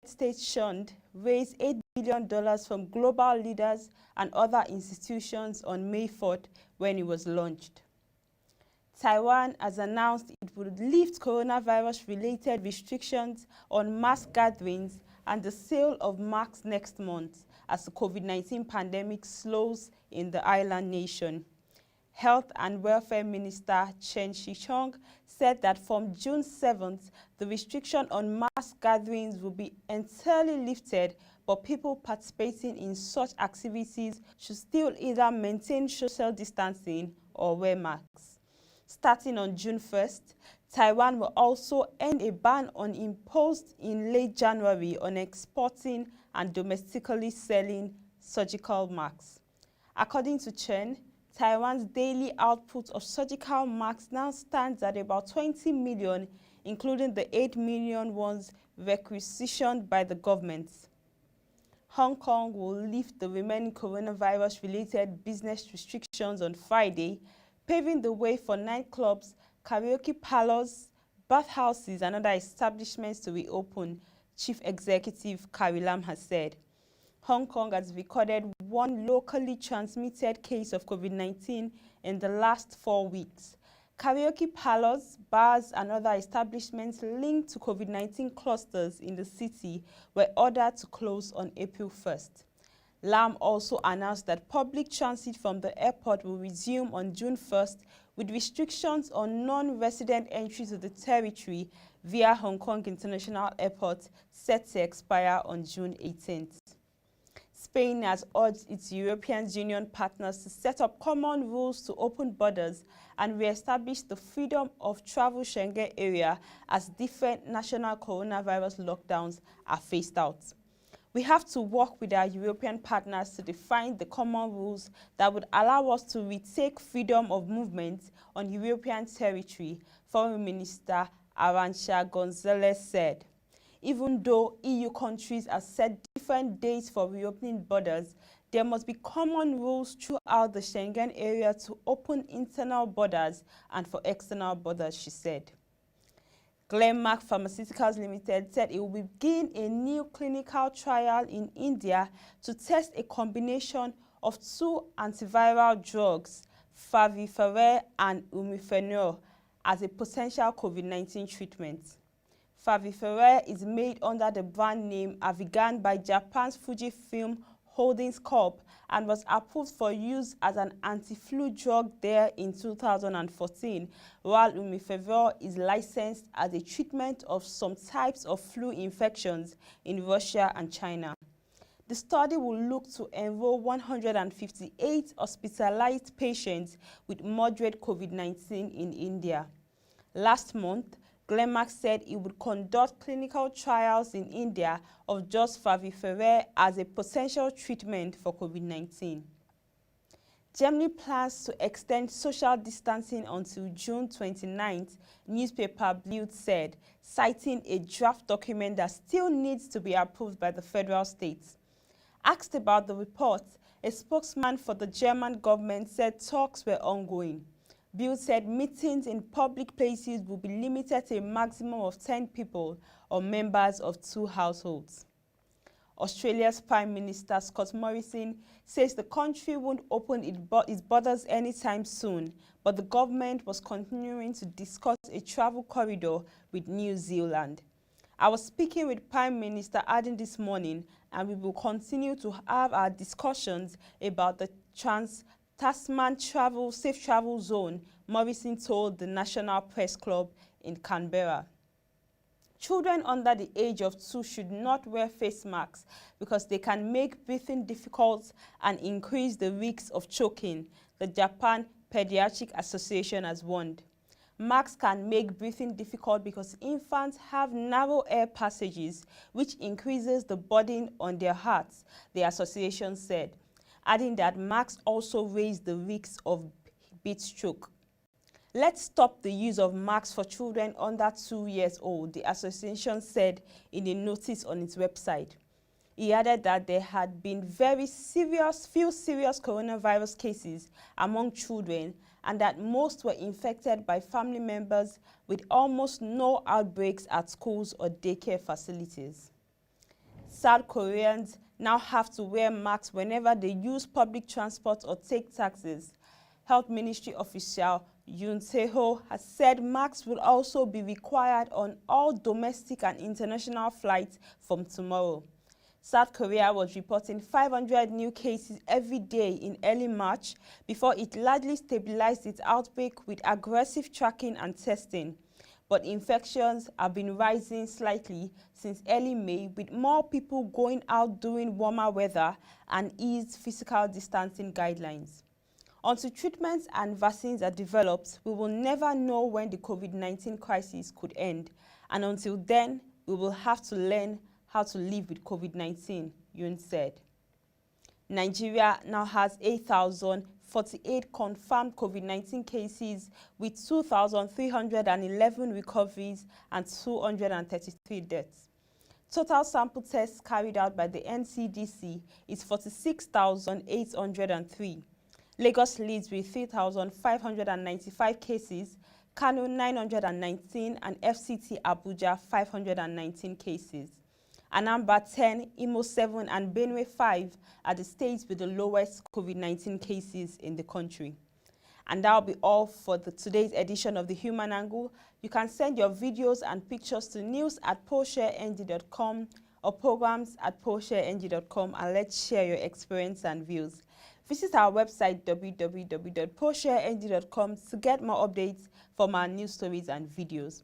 States shunned raised $8 billion from global leaders and other institutions on May 4th when it was launched. Taiwan has announced it would lift coronavirus-related restrictions on mass gatherings and the sale of masks next month as the COVID-19 pandemic slows in the island nation. Health and Welfare Minister Chen Shih-chung said that from June 7th, the restriction on mass gatherings will be entirely lifted, but people participating in such activities should still either maintain social distancing or wear masks. Starting on June 1st, Taiwan will also end a ban imposed in late January on exporting and domestically selling surgical masks. According to Chen, Taiwan's daily output of surgical masks now stands at about 20 million, including the 8 million ones requisitioned by the government. Hong Kong will lift the remaining coronavirus-related business restrictions on Friday, paving the way for nightclubs, karaoke parlors, bathhouses, and other establishments to reopen, Chief Executive Carrie Lam has said. Hong Kong has recorded one locally transmitted case of COVID-19 in the last 4 weeks. Karaoke parlors, bars, and other establishments linked to COVID-19 clusters in the city were ordered to close on April 1st. Lam also announced that public transit from the airport will resume on June 1st, with restrictions on non-resident entry to the territory via Hong Kong International Airport set to expire on June 18th. Spain has urged its European Union partners to set up common rules to open borders and re-establish the freedom of travel Schengen area as different national coronavirus lockdowns are phased out. We have to work with our European partners to define the common rules that would allow us to retake freedom of movement on European territory, Foreign Minister Arantxa González said. Even though EU countries have set different dates for reopening borders, there must be common rules throughout the Schengen area to open internal borders and for external borders, she said. Glenmark Pharmaceuticals Limited said it will begin a new clinical trial in India to test a combination of two antiviral drugs, favipiravir and umifenol, as a potential COVID-19 treatment. Favipiravir is made under the brand name Avigan by Japan's Fujifilm Holdings Corp. And was approved for use as an anti-flu drug there in 2014, while umifenol is licensed as a treatment of some types of flu infections in Russia and China. The study will look to enroll 158 hospitalized patients with moderate COVID-19 in India. Last month, Glenmark said it would conduct clinical trials in India of just favipiravir as a potential treatment for COVID-19. Germany plans to extend social distancing until June 29th, newspaper Bild said, citing a draft document that still needs to be approved by the federal states. Asked about the report, a spokesman for the German government said talks were ongoing. Bild said meetings in public places will be limited to a maximum of 10 people or members of 2 households. Australia's Prime Minister Scott Morrison says the country won't open its borders anytime soon, but the government was continuing to discuss a travel corridor with New Zealand. I was speaking with Prime Minister Ardern this morning, and we will continue to have our discussions about the Trans-Tasman Safe Travel Zone, Morrison told the National Press Club in Canberra. Children under the age of 2 should not wear face masks because they can make breathing difficult and increase the risk of choking, the Japan Pediatric Association has warned. Masks can make breathing difficult because infants have narrow air passages, which increases the burden on their hearts, the association said, adding that masks also raise the risk of heat stroke. Let's stop the use of masks for children under 2 years old, the association said in a notice on its website. He added that there had been few serious coronavirus cases among children and that most were infected by family members with almost no outbreaks at schools or daycare facilities. South Koreans now have to wear masks whenever they use public transport or take taxis. Health Ministry official Yoon Se-ho has said masks will also be required on all domestic and international flights from tomorrow. South Korea was reporting 500 new cases every day in early March before it largely stabilized its outbreak with aggressive tracking and testing. But infections have been rising slightly since early May, with more people going out during warmer weather and eased physical distancing guidelines. Until treatments and vaccines are developed, we will never know when the COVID-19 crisis could end, and until then, we will have to learn how to live with COVID-19, Yoon said. Nigeria now has 8,048 confirmed COVID-19 cases with 2,311 recoveries and 233 deaths. Total sample tests carried out by the NCDC is 46,803. Lagos leads with 3,595 cases, Kano 919 and FCT Abuja 519 cases. Anambra 10, Imo 7 and Benue 5 are the states with the lowest COVID-19 cases in the country. And that will be all for today's edition of The Human Angle. You can send your videos and pictures to news@polshareng.com or programs@polshareng.com and let's share your experience and views. Visit our website www.polshareng.com to get more updates from our news stories and videos.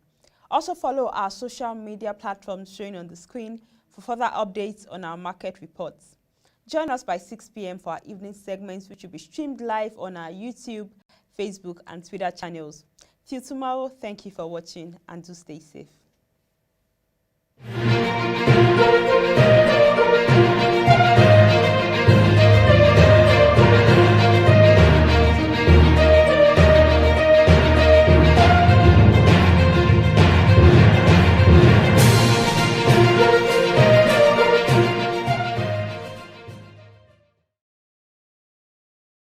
Also follow our social media platforms showing on the screen for further updates on our market reports. Join us by 6 p.m. for our evening segments, which will be streamed live on our YouTube, Facebook, and Twitter channels. Till tomorrow, thank you for watching and do stay safe.